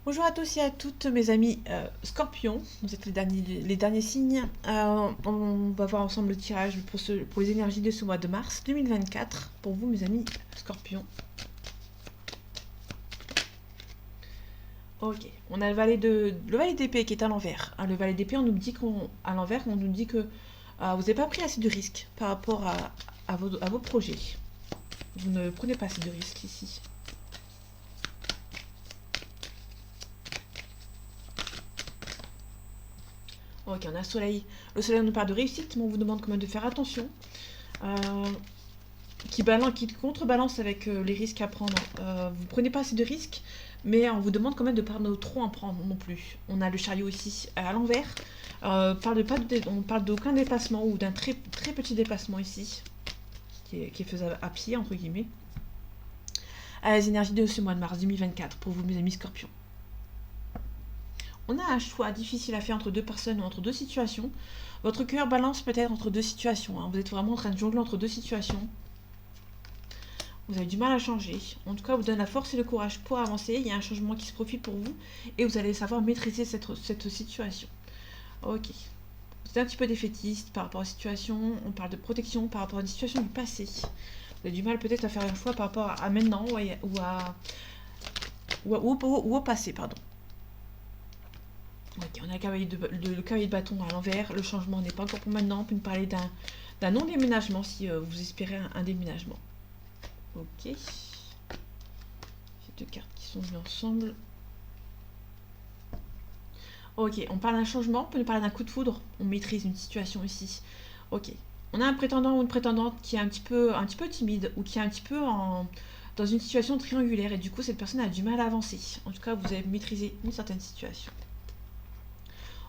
Bonjour à tous et à toutes mes amis Scorpions, vous êtes les derniers signes. On va voir ensemble le tirage pour les énergies de ce mois de mars 2024 pour vous mes amis Scorpions. Ok, on a le valet d'épée qui est à l'envers. Le valet d'épée, on nous dit à l'envers, on nous dit que vous n'avez pas pris assez de risques par rapport à vos projets. Vous ne prenez pas assez de risques ici. Ok, on a le soleil. Le soleil nous parle de réussite, mais on vous demande quand même de faire attention. Qui contrebalance avec les risques à prendre. Vous prenez pas assez de risques, mais on vous demande quand même de pas trop en prendre non plus. On a le chariot ici à l'envers. On parle d'aucun déplacement ou d'un très, très petit déplacement ici, qui est faisable à pied, entre guillemets. À les énergies de ce mois de mars 2024 pour vous, mes amis Scorpions. On a un choix difficile à faire entre deux personnes ou entre deux situations. Votre cœur balance peut-être entre deux situations. Vous êtes vraiment en train de jongler entre deux situations. Vous avez du mal à changer. En tout cas, vous donne la force et le courage pour avancer. Il y a un changement qui se profile pour vous et vous allez savoir maîtriser cette situation. Ok. Vous êtes un petit peu défaitiste par rapport à la situation. On parle de protection par rapport à une situation du passé. Vous avez du mal peut-être à faire un choix par rapport à maintenant ou au passé, pardon. Ok, on a le cavalier de bâton à l'envers. Le changement n'est pas encore pour maintenant. On peut nous parler d'un non-déménagement si vous espérez un déménagement. Ok. Ces deux cartes qui sont venues ensemble. Ok, on parle d'un changement, on peut nous parler d'un coup de foudre. On maîtrise une situation ici. Ok. On a un prétendant ou une prétendante qui est un petit peu timide ou qui est un petit peu dans une situation triangulaire et du coup cette personne a du mal à avancer. En tout cas, vous avez maîtrisé une certaine situation.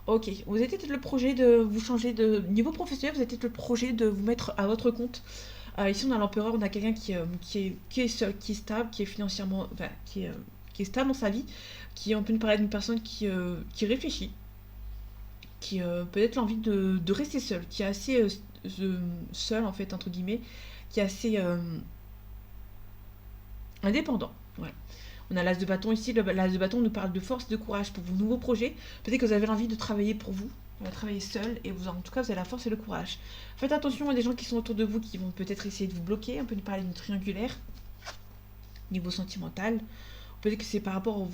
Ok, vous avez peut-être le projet de vous changer de niveau professionnel, vous avez peut-être le projet de vous mettre à votre compte. Ici, on a l'empereur, on a quelqu'un qui est seul, qui est stable, qui est financièrement, enfin, qui est stable dans sa vie, on peut nous parler d'une personne qui réfléchit, qui peut-être l'envie de rester seule, qui est assez seul en fait entre guillemets, qui est assez indépendant. Voilà. On a l'as de bâton ici, l'as de bâton nous parle de force, de courage pour vos nouveaux projets. Peut-être que vous avez l'envie de travailler pour vous, travailler seul, et en tout cas vous avez la force et le courage. Faites attention à des gens qui sont autour de vous qui vont peut-être essayer de vous bloquer. On peut nous parler d'une triangulaire, niveau sentimental. Peut-être que c'est par rapport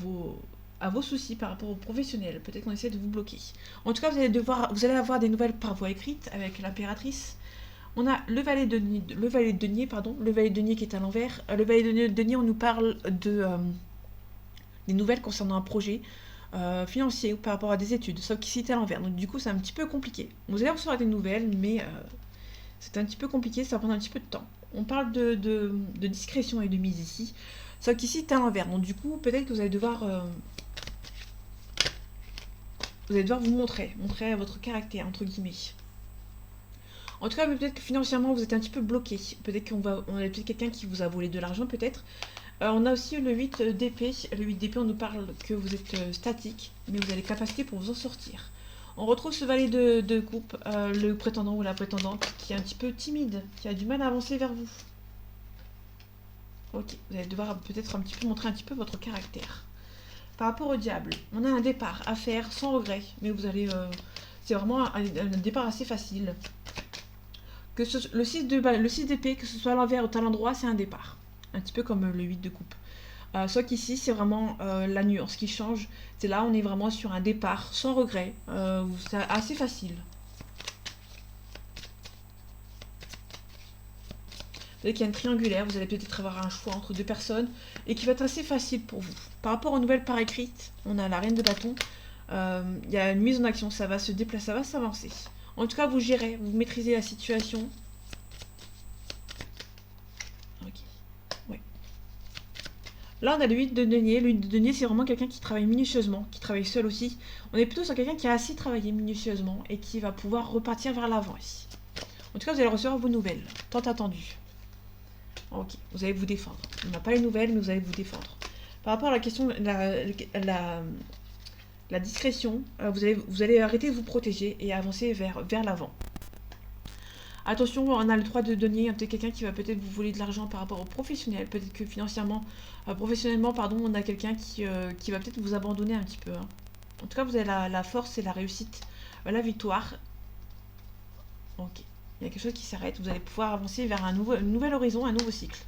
à vos soucis, par rapport aux professionnels. Peut-être qu'on essaie de vous bloquer. En tout cas, vous allez avoir des nouvelles par voie écrite avec l'impératrice. On a le valet de denier qui est à l'envers. Le valet de denier, on nous parle des nouvelles concernant un projet financier ou par rapport à des études, sauf qu'ici c'est à l'envers. Donc du coup, c'est un petit peu compliqué. Vous allez recevoir des nouvelles, mais c'est un petit peu compliqué, ça va prendre un petit peu de temps. On parle de discrétion et de mise ici, sauf qu'ici c'est à l'envers. Donc du coup, peut-être que vous allez devoir vous montrer votre caractère, entre guillemets. En tout cas, peut-être que financièrement, vous êtes un petit peu bloqué. Peut-être on a peut-être quelqu'un qui vous a volé de l'argent, peut-être. On a aussi le 8 d'épée. Le 8 d'épée, on nous parle que vous êtes statique, mais vous avez les capacités pour vous en sortir. On retrouve ce valet de coupe, le prétendant ou la prétendante, qui est un petit peu timide, qui a du mal à avancer vers vous. Ok, vous allez devoir peut-être un petit peu montrer un petit peu votre caractère. Par rapport au diable, on a un départ à faire sans regret, mais vous allez... c'est vraiment un départ assez facile. Le 6 d'épée, que ce soit à l'envers ou à l'endroit, c'est un départ. Un petit peu comme le 8 de coupe. Sauf qu'ici, c'est vraiment la nuance qui change. C'est là, on est vraiment sur un départ sans regret. C'est assez facile. Vous voyez qu'il y a une triangulaire, vous allez peut-être avoir un choix entre deux personnes et qui va être assez facile pour vous. Par rapport aux nouvelles par écrites, on a la reine de bâton. Il y a une mise en action, ça va se déplacer, ça va s'avancer. En tout cas, vous gérez, vous maîtrisez la situation. Ok. Ouais. Là, on a le 8 de denier. Le 8 de denier, c'est vraiment quelqu'un qui travaille minutieusement, qui travaille seul aussi. On est plutôt sur quelqu'un qui a assez travaillé minutieusement et qui va pouvoir repartir vers l'avant ici. En tout cas, vous allez recevoir vos nouvelles, tant attendues. Ok, vous allez vous défendre. On n'a pas les nouvelles, mais vous allez vous défendre. Par rapport à la question, la discrétion, vous allez arrêter de vous protéger et avancer vers l'avant. Attention, on a le droit de donner peut-être quelqu'un qui va peut-être vous voler de l'argent par rapport au professionnel. Peut-être que financièrement, professionnellement, pardon, on a quelqu'un qui va peut-être vous abandonner un petit peu, hein. En tout cas, vous avez la force et la réussite, la victoire. Ok. Il y a quelque chose qui s'arrête. Vous allez pouvoir avancer vers un nouvel horizon, un nouveau cycle.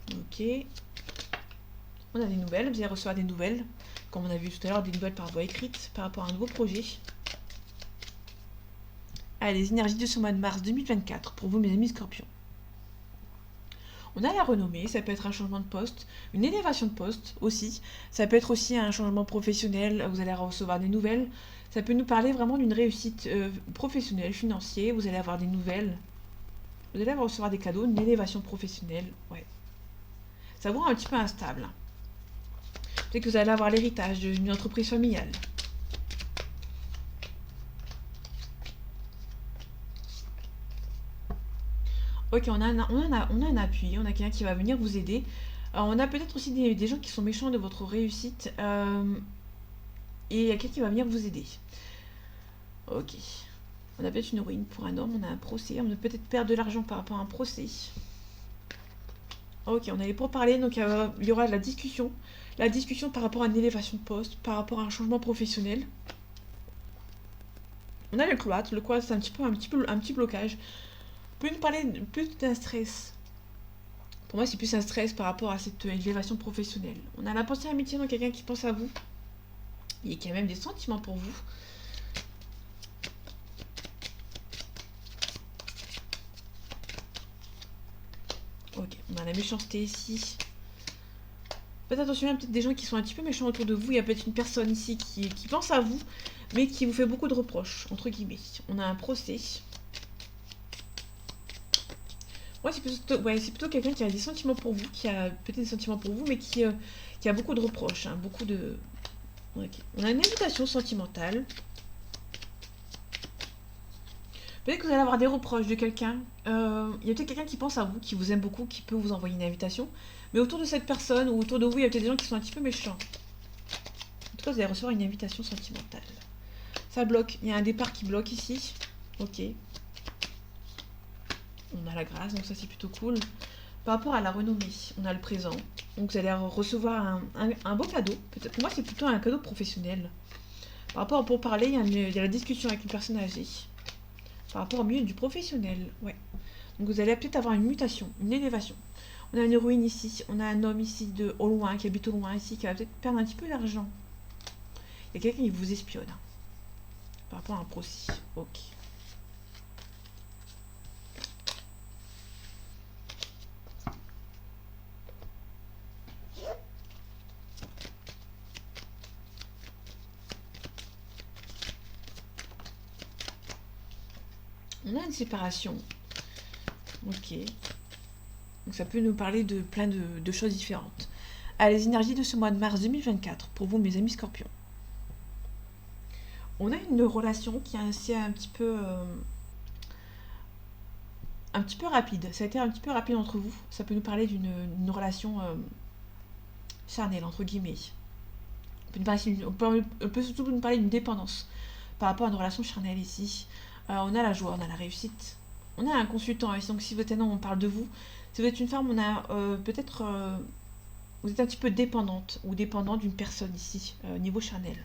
Ok. On a des nouvelles. Vous allez recevoir des nouvelles. Comme on a vu tout à l'heure, des nouvelles par voie écrite par rapport à un nouveau projet. Allez, les énergies de ce mois de mars 2024 pour vous, mes amis Scorpions. On a la renommée, ça peut être un changement de poste, une élévation de poste aussi. Ça peut être aussi un changement professionnel, vous allez recevoir des nouvelles. Ça peut nous parler vraiment d'une réussite professionnelle, financière. Vous allez avoir des nouvelles. Vous allez recevoir des cadeaux, une élévation professionnelle. Ouais. Ça vous rend un petit peu instable. Peut-être que vous allez avoir l'héritage d'une entreprise familiale. Ok, on a un appui, on a quelqu'un qui va venir vous aider. On a peut-être aussi des gens qui sont méchants de votre réussite. Et il y a quelqu'un qui va venir vous aider. Ok. On a peut-être une ruine pour un homme, on a un procès. On va peut-être perdre de l'argent par rapport à un procès. Ok, on allait pour parler, donc il y aura de la discussion. La discussion par rapport à une élévation de poste, par rapport à un changement professionnel. On a le cloître c'est un petit blocage. Peut nous parler plus d'un stress. Pour moi, c'est plus un stress par rapport à cette élévation professionnelle. On a la pensée amitié dans quelqu'un qui pense à vous. Il y a quand même des sentiments pour vous. Ok, on a la méchanceté ici. Faites attention, il y a peut-être des gens qui sont un petit peu méchants autour de vous. Il y a peut-être une personne ici qui pense à vous, mais qui vous fait beaucoup de reproches, entre guillemets. On a un procès. Ouais, c'est plutôt quelqu'un qui a des sentiments pour vous, qui a peut-être des sentiments pour vous, mais qui a beaucoup de reproches, hein, beaucoup de... Ok. On a une invitation sentimentale. Peut-être que vous allez avoir des reproches de quelqu'un. Il y a peut-être quelqu'un qui pense à vous, qui vous aime beaucoup, qui peut vous envoyer une invitation. Mais autour de cette personne, ou autour de vous, il y a peut-être des gens qui sont un petit peu méchants. En tout cas, vous allez recevoir une invitation sentimentale. Ça bloque. Il y a un départ qui bloque ici. Ok. On a la grâce, donc ça c'est plutôt cool. Par rapport à la renommée, on a le présent. Donc vous allez recevoir un beau cadeau. Pour moi, c'est plutôt un cadeau professionnel. Par rapport pour parler, il y a la discussion avec une personne âgée. Par rapport au milieu du professionnel, ouais. Donc vous allez peut-être avoir une mutation, une élévation. On a une ruine ici, on a un homme ici au loin, qui habite au loin ici, qui va peut-être perdre un petit peu d'argent. Il y a quelqu'un qui vous espionne. Par rapport à un procès. Ok. On a une séparation. Ok. Donc ça peut nous parler de plein de choses différentes. Allez, les énergies de ce mois de mars 2024, pour vous, mes amis Scorpions. On a une relation qui est assez un petit peu rapide. Ça a été un petit peu rapide entre vous. Ça peut nous parler d'une relation charnelle, entre guillemets. On peut surtout nous parler d'une dépendance par rapport à une relation charnelle ici. On a la joie, on a la réussite. On a un consultant ici, donc si vous êtes un homme, on parle de vous. Si vous êtes une femme, on a peut-être... vous êtes un petit peu dépendante ou dépendant d'une personne ici, niveau charnel.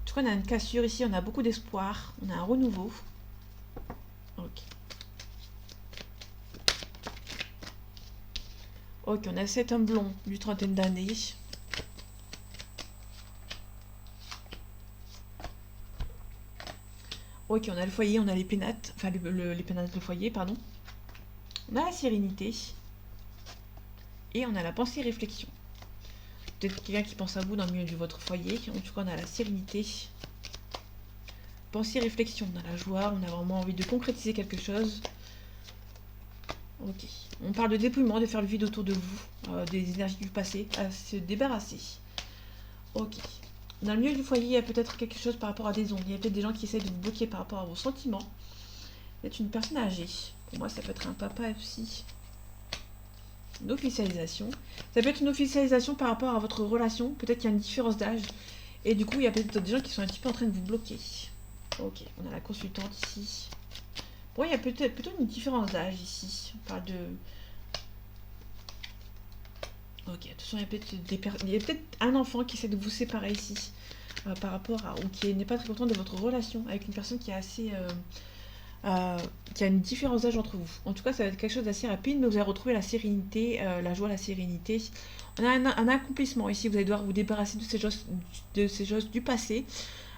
En tout cas, on a une cassure ici, on a beaucoup d'espoir, on a un renouveau. Ok. Ok, on a cet homme blond d'une trentaine d'années. Ok, on a le foyer, on a les pénates, enfin les pénates de foyer, pardon. On a la sérénité. Et on a la pensée réflexion. Peut-être quelqu'un qui pense à vous dans le milieu de votre foyer. En tout cas, on a la sérénité. Pensée réflexion, on a la joie, on a vraiment envie de concrétiser quelque chose. Ok. On parle de dépouillement, de faire le vide autour de vous, des énergies du passé, à se débarrasser. Ok. Dans le milieu du foyer, il y a peut-être quelque chose par rapport à des ondes. Il y a peut-être des gens qui essaient de vous bloquer par rapport à vos sentiments. Vous êtes une personne âgée. Pour moi, ça peut être un papa aussi. Une officialisation. Ça peut être une officialisation par rapport à votre relation. Peut-être qu'il y a une différence d'âge. Et du coup, il y a peut-être des gens qui sont un petit peu en train de vous bloquer. Ok, on a la consultante ici. Bon, il y a peut-être plutôt une différence d'âge ici. On parle de... Ok, attention, il y a peut-être un enfant qui essaie de vous séparer ici. Par rapport à... Ou qui n'est pas très content de votre relation avec une personne qui est assez... qui a une différence d'âge entre vous. En tout cas, ça va être quelque chose d'assez rapide, mais vous allez retrouver la sérénité, la joie, la sérénité. On a un accomplissement ici, vous allez devoir vous débarrasser de ces choses du passé,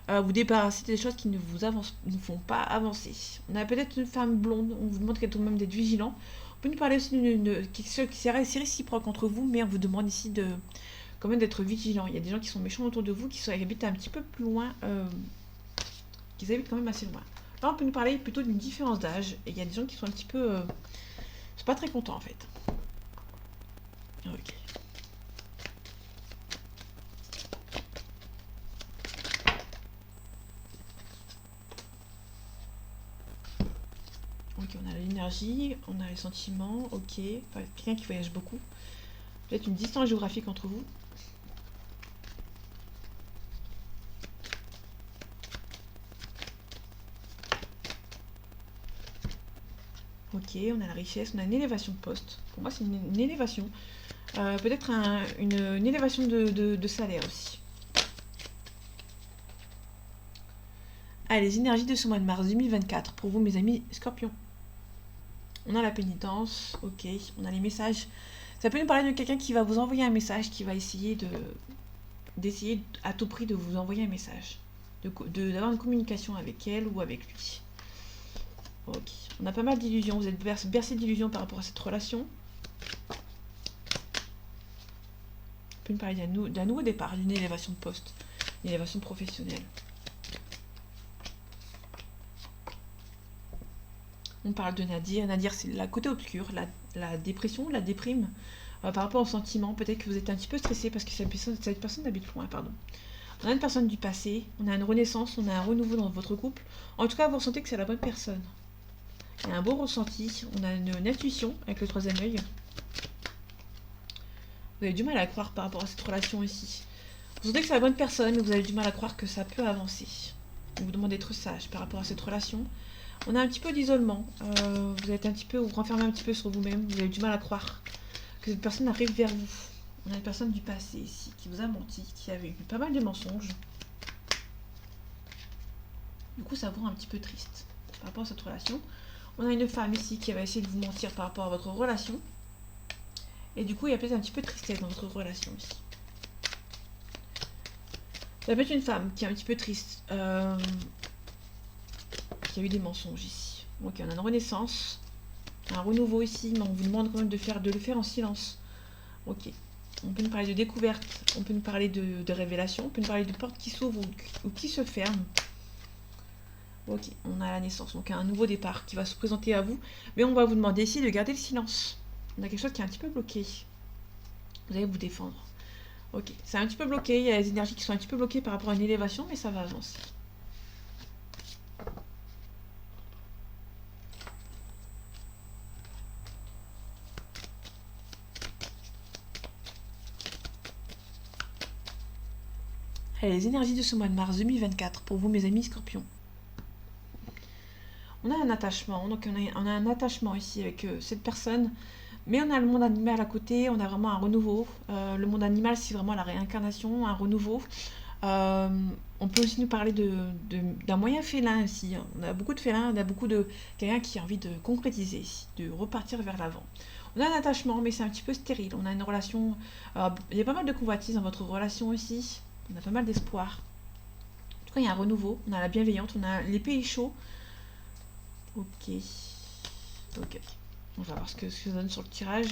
vous débarrasser des choses qui ne ne font pas avancer. On a peut-être une femme blonde, on vous demande quand même d'être vigilant. On peut nous parler aussi d'une quelque chose qui serait assez réciproque entre vous, mais on vous demande ici de quand même d'être vigilant. Il y a des gens qui sont méchants autour de vous, qui habitent un petit peu plus loin, qui habitent quand même assez loin. Là, on peut nous parler plutôt d'une différence d'âge. Et il y a des gens qui sont un petit peu... c'est pas très contents, en fait. Ok. Ok, on a l'énergie, on a les sentiments, ok. Enfin, quelqu'un qui voyage beaucoup. Peut-être une distance géographique entre vous. Ok, on a la richesse, on a une élévation de poste. Pour moi, c'est une élévation. Peut-être une élévation de salaire aussi. Allez, les énergies de ce mois de mars 2024 pour vous, mes amis scorpions. On a la pénitence, ok. On a les messages. Ça peut nous parler de quelqu'un qui va vous envoyer un message, qui va essayer d'essayer à tout prix de vous envoyer un message. D'avoir une communication avec elle ou avec lui. Ok. On a pas mal d'illusions. Vous êtes bercé d'illusions par rapport à cette relation. On peut nous parler d'un nouveau départ, d'une élévation de poste, une élévation professionnelle. On parle de Nadir. Nadir, c'est la côté obscur, la dépression, la déprime. Par rapport aux sentiments, peut-être que vous êtes un petit peu stressé parce que cette personne habite loin, pardon. On a une personne du passé, on a une renaissance, on a un renouveau dans votre couple. En tout cas, vous ressentez que c'est la bonne personne. Il y a un beau ressenti, on a une intuition avec le troisième œil. Vous avez du mal à croire par rapport à cette relation ici. Vous sentez que c'est la bonne personne, mais vous avez du mal à croire que ça peut avancer. On vous demande d'être sage par rapport à cette relation. On a un petit peu d'isolement. Vous êtes un petit peu, vous renfermez un petit peu sur vous-même. Vous avez du mal à croire que cette personne arrive vers vous. On a une personne du passé ici qui vous a menti, qui avait eu pas mal de mensonges. Du coup, ça vous rend un petit peu triste par rapport à cette relation. On a une femme ici qui va essayer de vous mentir par rapport à votre relation. Et du coup, il y a peut-être un petit peu de tristesse dans votre relation ici. Ça peut être une femme qui est un petit peu triste, qui a eu des mensonges ici. Ok, on a une renaissance, un renouveau ici, mais on vous demande quand même de le faire en silence. Ok. On peut nous parler de découverte, on peut nous parler de révélation, on peut nous parler de portes qui s'ouvrent ou qui se ferment. Ok, on a la naissance, donc un nouveau départ qui va se présenter à vous, mais on va vous demander ici de garder le silence. On a quelque chose qui est un petit peu bloqué. Vous allez vous défendre. Ok, c'est un petit peu bloqué, il y a les énergies qui sont un petit peu bloquées par rapport à une élévation, mais ça va avancer. Allez, les énergies de ce mois de mars 2024 pour vous, mes amis scorpions. On a un attachement, donc on a un attachement ici avec cette personne, mais on a le monde animal à côté, on a vraiment un renouveau. Le monde animal, c'est vraiment la réincarnation, un renouveau. On peut aussi nous parler d'un moyen félin ici. On a beaucoup de félins, on a beaucoup de quelqu'un qui a envie de concrétiser ici, de repartir vers l'avant. On a un attachement, mais c'est un petit peu stérile. On a une relation. Il y a pas mal de convoitises dans votre relation ici. On a pas mal d'espoir. En tout cas, il y a un renouveau. On a la bienveillante, on a les pays chauds. Ok. Ok. On va voir ce que ça donne sur le tirage.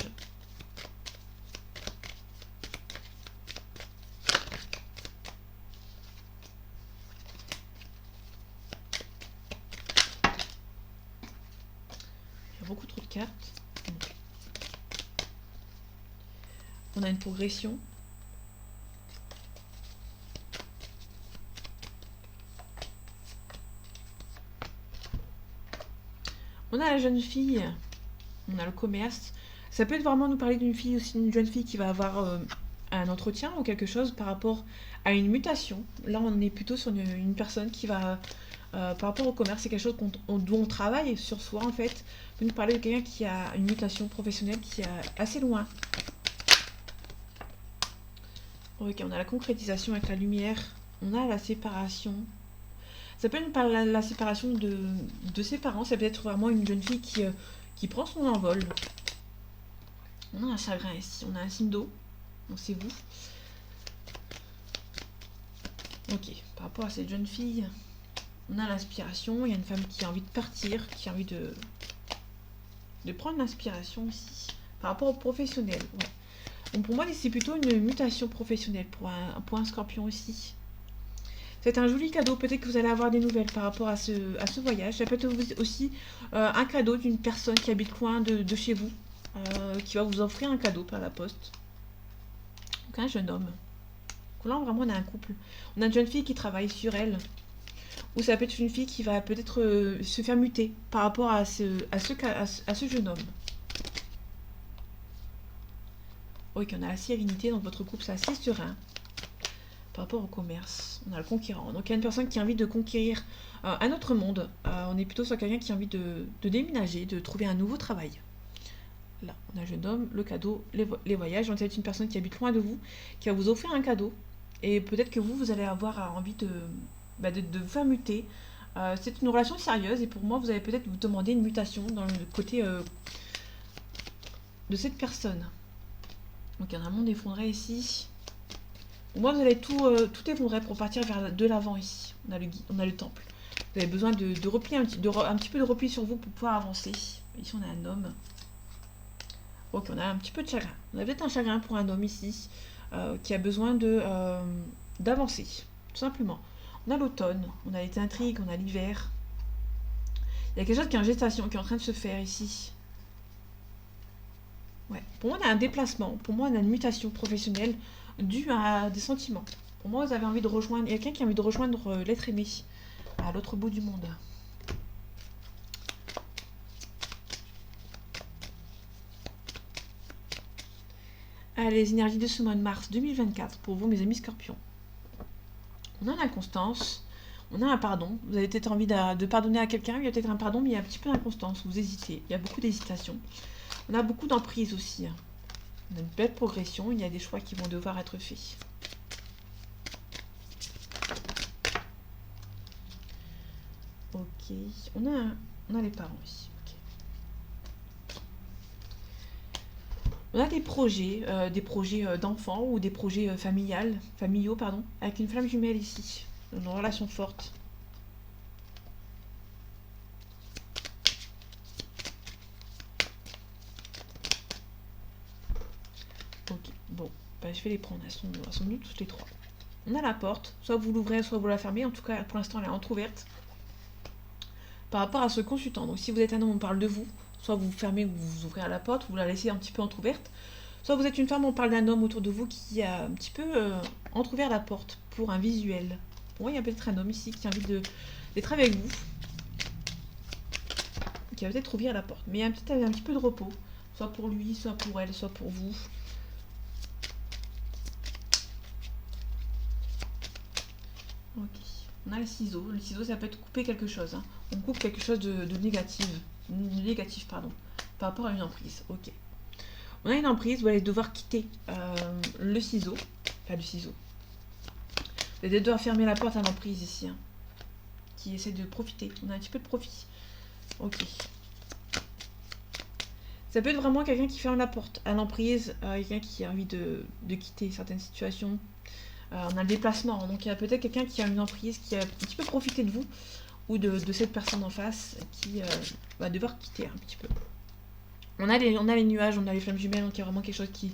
Il y a beaucoup trop de cartes. On a une progression. On a la jeune fille. On a le commerce. Ça peut être vraiment nous parler d'une fille aussi, une jeune fille qui va avoir un entretien ou quelque chose par rapport à une mutation. Là, on est plutôt sur une personne qui va, par rapport au commerce, c'est quelque chose dont on travaille sur soi en fait. On peut nous parler de quelqu'un qui a une mutation professionnelle qui est assez loin. Ok, on a la concrétisation avec la lumière. On a la séparation. Ça peut nous parler de la séparation de ses parents. Ça peut être vraiment une jeune fille qui prend son envol. On a un chagrin ici. On a un signe d'eau. Donc c'est vous. Ok, par rapport à cette jeune fille, on a l'inspiration. Il y a une femme qui a envie de partir, qui a envie de prendre l'inspiration ici. Par rapport au professionnel, ouais. Donc pour moi, c'est plutôt une mutation professionnelle pour un scorpion aussi. C'est un joli cadeau. Peut-être que vous allez avoir des nouvelles par rapport à ce voyage. Ça peut être aussi un cadeau d'une personne qui habite loin de chez vous, qui va vous offrir un cadeau par la poste. Donc un jeune homme. Donc là, vraiment, on a un couple. On a une jeune fille qui travaille sur elle. Ou ça peut être une fille qui va peut-être se faire muter par rapport à ce jeune homme. Ok, on a la sérénité dans votre couple, c'est assez serein. Par rapport au commerce, on a le conquérant. Donc il y a une personne qui a envie de conquérir un autre monde. On est plutôt sur quelqu'un qui a envie de déménager, de trouver un nouveau travail. Là, on a un jeune homme, le cadeau, les voyages. Donc c'est une personne qui habite loin de vous, qui va vous offrir un cadeau. Et peut-être que vous allez avoir envie de vous faire muter. C'est une relation sérieuse et pour moi, vous allez peut-être vous demander une mutation dans le côté de cette personne. Donc il y a un monde effondré ici. Pour moi, vous allez tout effondrer pour partir vers de l'avant ici. On a le temple. Vous avez besoin de replier un petit peu de repli sur vous pour pouvoir avancer. Ici, on a un homme. Ok, on a un petit peu de chagrin. On a peut-être un chagrin pour un homme ici qui a besoin d'avancer, tout simplement. On a l'automne, on a les intrigues, on a l'hiver. Il y a quelque chose qui est en gestation, qui est en train de se faire ici. Ouais. Pour moi, on a un déplacement. Pour moi, on a une mutation professionnelle due à des sentiments. Pour moi, vous avez envie de rejoindre... Il y a quelqu'un qui a envie de rejoindre l'être aimé à l'autre bout du monde. Allez, les énergies de ce mois de mars 2024 pour vous, mes amis scorpions. On a l'inconstance. On a un pardon. Vous avez peut-être envie de pardonner à quelqu'un. Il y a peut-être un pardon, mais il y a un petit peu d'inconstance. Vous hésitez. Il y a beaucoup d'hésitation. On a beaucoup d'emprise aussi. On a une belle progression. Il y a des choix qui vont devoir être faits. Ok. On a les parents ici. Okay. On a des projets d'enfants ou des projets familiaux, avec une flamme jumelle ici. Une relation forte. Ok, bon, je vais les prendre, elles sont nues toutes les trois. On a la porte, soit vous l'ouvrez, soit vous la fermez, en tout cas pour l'instant elle est entrouverte. Par rapport à ce consultant, donc si vous êtes un homme, on parle de vous, soit vous fermez ou vous ouvrez la porte, vous la laissez un petit peu entrouverte, soit vous êtes une femme, on parle d'un homme autour de vous qui a un petit peu entrouvert la porte pour un visuel. Bon, il y a peut-être un homme ici qui a envie d'être avec vous, qui va peut-être ouvrir la porte, mais il y a un petit peu de repos, soit pour lui, soit pour elle, soit pour vous. Ok, on a le ciseau. Le ciseau, ça peut être couper quelque chose. Hein. On coupe quelque chose de négatif, par rapport à une emprise. Ok. On a une emprise, vous allez devoir quitter le ciseau. Enfin, le ciseau. Vous allez devoir fermer la porte à l'emprise ici. Hein, qui essaie de profiter. On a un petit peu de profit. Ok. Ça peut être vraiment quelqu'un qui ferme la porte à l'emprise, quelqu'un qui a envie de quitter certaines situations. On a le déplacement, donc il y a peut-être quelqu'un qui a une emprise, qui a un petit peu profité de vous, ou de cette personne en face, qui va devoir quitter un petit peu. On a les nuages, on a les flammes jumelles, donc il y a vraiment quelque chose qui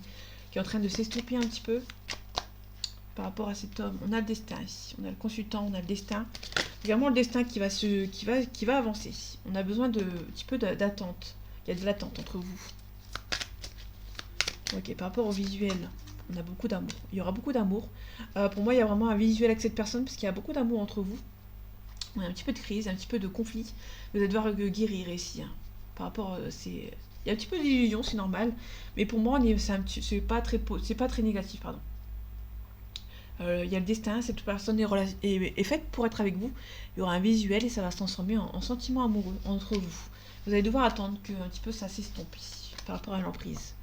est en train de s'estomper un petit peu par rapport à cet homme. On a le destin ici, on a le consultant, on a le destin. Il y a vraiment le destin qui va avancer. On a besoin un petit peu d'attente. Il y a de l'attente entre vous. Ok, par rapport au visuel, on a beaucoup d'amour. Il y aura beaucoup d'amour. Pour moi, il y a vraiment un visuel avec cette personne parce qu'il y a beaucoup d'amour entre vous. On a un petit peu de crise, un petit peu de conflit. Vous allez devoir guérir ici. Hein, par rapport Il y a un petit peu d'illusion, c'est normal. Mais pour moi, c'est pas très négatif, pardon. Il y a le destin, cette personne est faite pour être avec vous. Il y aura un visuel et ça va se transformer en sentiment amoureux entre vous. Vous allez devoir attendre que un petit peu ça s'estompe ici par rapport à l'emprise.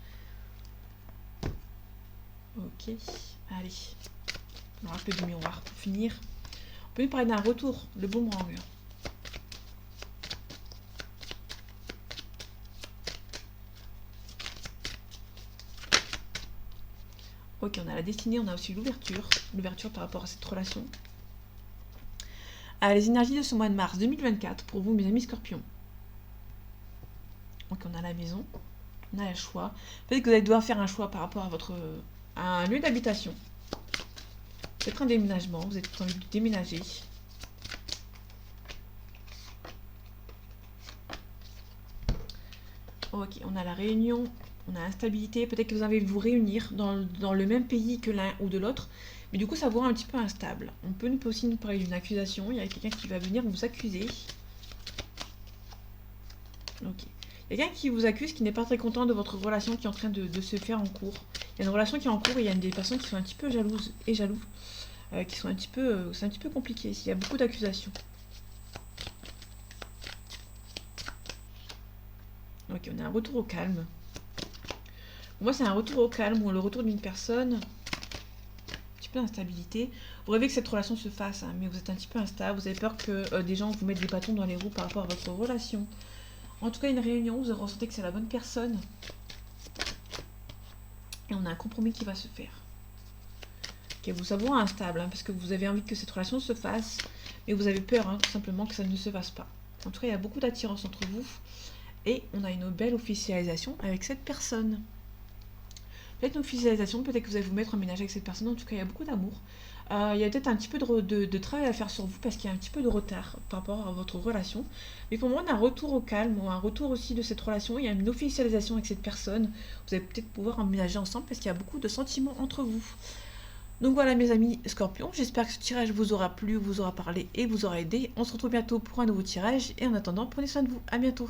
Ok, allez. On aura un peu de miroir pour finir. On peut nous parler d'un retour, le boomerang. Ok, on a la destinée, on a aussi l'ouverture par rapport à cette relation. Les énergies de ce mois de mars 2024 pour vous, mes amis scorpions. Donc on a la maison, on a le choix. Peut-être que vous allez devoir faire un choix par rapport à un lieu d'habitation. Peut-être un déménagement, vous avez tout envie de déménager. Ok, on a la réunion, on a l'instabilité. Peut-être que vous allez vous réunir dans le même pays que l'un ou de l'autre. Mais du coup, ça vous rend un petit peu instable. On peut aussi nous parler d'une accusation. Il y a quelqu'un qui va venir vous accuser. Ok. Il y a quelqu'un qui vous accuse, qui n'est pas très content de votre relation qui est en train de se faire en cours. Il y a une relation qui est en cours et il y a des personnes qui sont un petit peu jalouses et jaloux. Qui sont c'est un petit peu compliqué ici. Il y a beaucoup d'accusations. Ok, on a un retour au calme. Pour moi, c'est un retour au calme ou le retour d'une personne. Un petit peu d'instabilité. Vous rêvez que cette relation se fasse, hein, mais vous êtes un petit peu instable. Vous avez peur que des gens vous mettent des bâtons dans les roues par rapport à votre relation. En tout cas, une réunion, vous ressentez que c'est la bonne personne. Et on a un compromis qui va se faire. Ok, vous savez instable, hein, parce que vous avez envie que cette relation se fasse, mais vous avez peur, hein, tout simplement, que ça ne se fasse pas. En tout cas, il y a beaucoup d'attirance entre vous. Et on a une belle officialisation avec cette personne. Peut-être une officialisation, peut-être que vous allez vous mettre en ménage avec cette personne. En tout cas, il y a beaucoup d'amour. Il y a peut-être un petit peu de travail à faire sur vous parce qu'il y a un petit peu de retard par rapport à votre relation. Mais pour moi, on a un retour au calme ou un retour aussi de cette relation. Il y a une officialisation avec cette personne. Vous allez peut-être pouvoir emménager ensemble parce qu'il y a beaucoup de sentiments entre vous. Donc voilà mes amis scorpions, j'espère que ce tirage vous aura plu, vous aura parlé et vous aura aidé. On se retrouve bientôt pour un nouveau tirage et en attendant, prenez soin de vous. À bientôt.